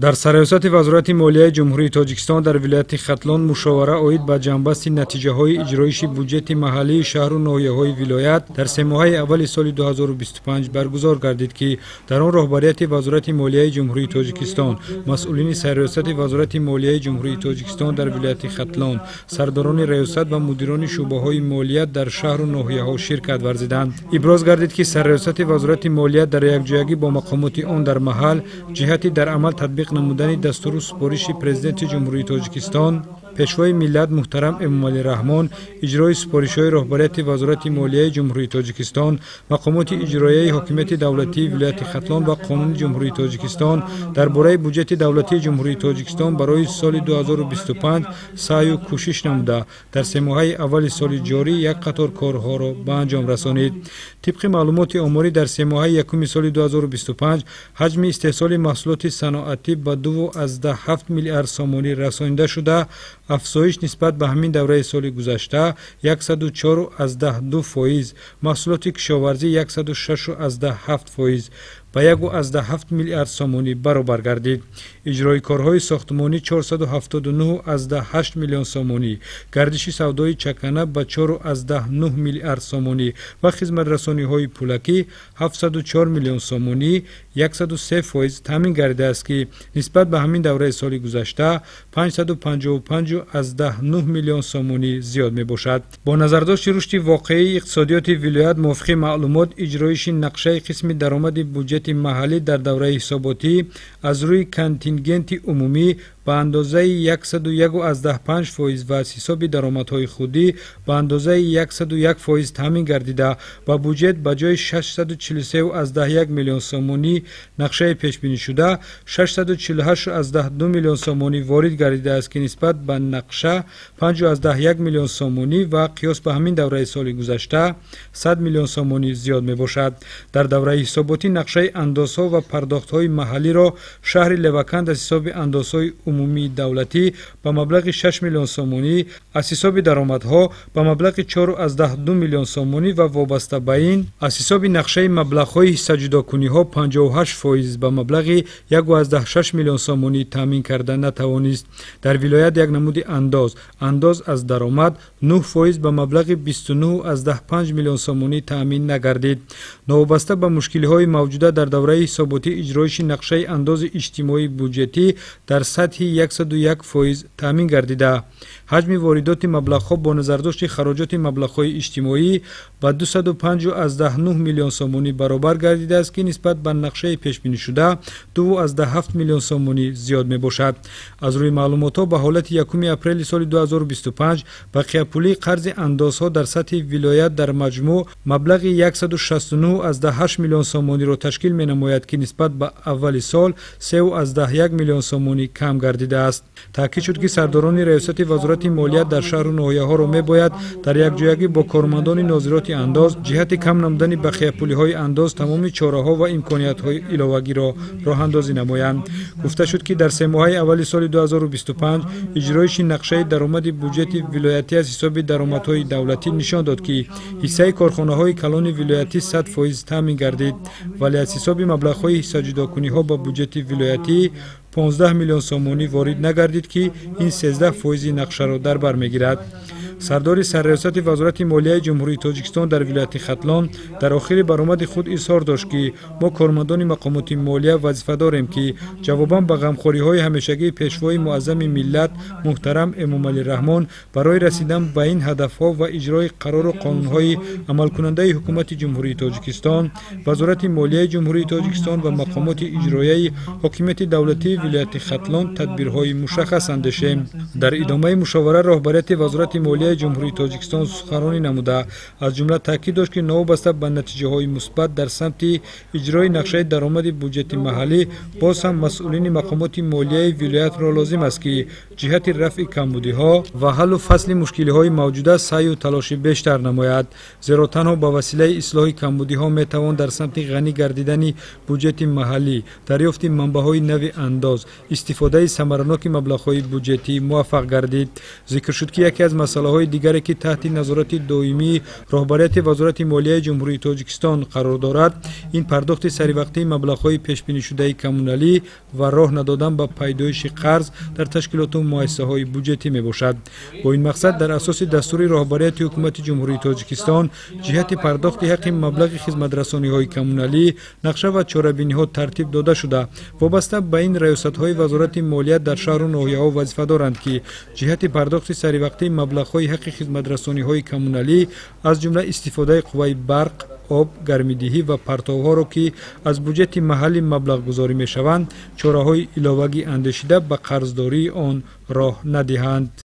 در سرایست وزارت مالیه جمهوری تاجیکستان در ولایت ختلان مشاوره اوید به جنبست نتیجه های اجرایش بودجت محلی شهر و ناحیه های ولایت در 3 ماه اول سال 2025 برگزار گردید که در آن رهبریت وزارت مالیه جمهوری تاجیکستان، مسئولین سرایست وزارت مالیه جمهوری تاجیکستان در ولایت ختلان، سرداران ریاست و مدیران شعبه های مالیات در شهر و ناحیه ها شرکت ورزیدند. ابراز گردید که سرایست وزارت مالیه در یکجایی با مقامات آن در محل جهتی در عمل تطبیق نمودن دستور سپارش پرزیدنت جمهوری تاجیکستان پیشوای ملت محترم امامعلی رحمان اجرای سپارش‌های رهبریت وزارت مالیه جمهوری تاجیکستان، مقامات اجرایی حکومت دولتی ولایت ختلان و قانون جمهوری تاجیکستان درباره بودجت دولتی جمهوری تاجیکستان برای سال 2025 سعی و کوشش نموده در 3 ماه اول سال جاری یک قطار کارها را به انجام رسانید. طبق معلومات آماری در 3 ماه یکم سال 2025 حجم استحصال محصولات صنعتی به 2.7 میلیارد سامانی رسانیده شده، افزایش نسبت به همین دوره سال گذشته 104.2%، محصولات کشاورزی 106.7% به 1.7 میلیارد سامانی برابر گردید. اجرای کارهای ساختمانی 479.8 میلیون سامانی، گردش سودای چکنه به 4.9 میلیارد سامانی و خدمت رسانی های پولکی 704 میلیون سامانی 103% تامین گردیده است که نسبت به همین دوره سال گذشته 555.9 میلیون سامانی زیاد می باشد. با نظرداشت رشد واقعی اقتصادیات ولایت موافق معلومات اجرایش نقشه قسم درآمد بودجت محلی در دوره حساباتی از روی کانتینگنت عمومی به اندازه 101.5% و از حساب درآمدهای خودی به اندازه 101% تامین گردیده و بودجت به جای 643.1 میلیون سامانی نقشه پیش بینی شده 648.2 میلیون سامانی وارد گردیده است که نسبت به نقشه 5.1 میلیون سامانی و قیاس به همین دوره سال گذشته 100 میلیون سامانی زیاد می باشد. در دوره حساباتی نقشه اندازها و پرداخت‌های محلی را شهر لوکند از حساب اندازهای عمومی دولتی به مبلغ 6 میلیون سامانی، از حساب درآمدها به مبلغ 4.2 میلیون سامانی و وابسته به این از حساب نقشه مبلغ‌های حصه جداکنی‌ها 58% به مبلغ 1.6 میلیون سامانی تامین کرده نتوانست. در ولایت یک نمود انداز از درآمد 9% به مبلغ 29.5 میلیون سامانی تامین نگردید. نوابسته به مشکل‌های موجوده در دوره حساباتی اجرایش نقشه انداز اجتماعی بودجتی در سطح 101% تامین گردیده. حجم واردات مبلغ‌ها با نظرداشت خراجات مبلغ‌های اجتماعی به 205.9 میلیون سامانی برابر گردیده است که نسبت به نقشه پیش بینی شده 2.7 میلیون سامانی زیاد می باشد. از روی معلومات به حالت 1 اپریل سال 2025 بقیه پولی قرض اندازها در سطح ولایت در مجموع مبلغ 169.8 میلیون سامانی را تشکیل می نماید که نسبت به اول سال 3.1 میلیون سامانی کم گردیده است. تاکید شد که سرداران ریاست وزارت مالیات در شهر و ناحیه ها را می باید در یک جایگی با کارمندان ناظرات انداز جهت کم نمودن بقیه پولی های انداز تمام چاره ها و امکانیت های علاوگی را راه اندازی نمایند. گفته شد که در 3 ماه اول سال 2025 اجرایش نقشه درآمد بودجت ولایتی از حساب درآمدهای دولتی نشان داد که حصه کارخانه های کلان ولایتی 100% تامین گردید، ولی از حساب مبلغ های حصه جداکنی ها با بودجت ولایتی 15 میلیون سامانی وارد نگردید که این 13% نقشه را در بر میگیرد. سردار سرریاست وزارت مالیه جمهوری تاجیکستان در ولایت ختلان در آخر برآمد خود اظهار داشت که ما کارمندان مقامات مالیه وظیفه داریم که جواباً به غمخواری های همیشگی پیشوای معظم ملت محترم امامعلی رحمان برای رسیدن به این هدف ها و اجرای قرار و قانون های عمل کننده حکومت جمهوری تاجیکستان، وزارت مالیه جمهوری تاجیکستان و مقامات اجرایی حکومت دولتی ولایت ختلان تدبیرهای مشخص اندیشیم. در ادامه مشاوره رهبریت وزارت مالیه جمهوری تاجیکستان سخنرانی نموده از جمله تاکید داشت که نوابسته به نتیجه های مثبت در سمت اجرای نقشه درآمد بودجت محلی باز هم مسئولین مقامات مالیه ولایت را لازم است که جهت رفع کمبودی ها و حل و فصل مشکل های موجوده سعی و تلاش بیشتر نماید، زیرا تنها با وسیله اصلاح کمبودی ها می توان در سمت غنی گردیدن بودجت محلی، دریافت منبع های نو انداز، استفاده ثمرناک مبلغ های بودجتی موفق گردید. ذکر شد که یکی از مسائل муассисаҳои дигаре ки таҳти назорати доимии роҳбарияти вазорати молияи ҷумҳурии Тоҷикистон қарор дорад, ин пардохти саривақтии маблағҳои пешбинишудаи коммуналӣ ва роҳ надодан ба пайдоиши қарз дар ташкилоту муассисаҳои буҷетӣ мебошад. Бо ин мақсад дар асоси дастури роҳбарияти ҳукумати ҷумҳурии Тоҷикистон ҷиҳати пардохти ҳаққи маблағи хизматрасониҳои коммуналӣ нақша ва чорабиниҳо тартиб дода шуда. Вобаста ба ин раёсатҳои вазорати молия дар шаҳру ноҳияҳо вазифа доранд ки ҷиҳати пардохти саривақтии маблағҳои ҳаққи хизматрасониҳои коммуналӣ аз ҷумла истифодаи қувваи барқ, об, гармидиҳӣ ва партовҳоро ки аз буҷети маҳаллӣ маблағгузорӣ мешаванд, чораҳои иловагӣ андешида ба қарздории он роҳ надиҳанд.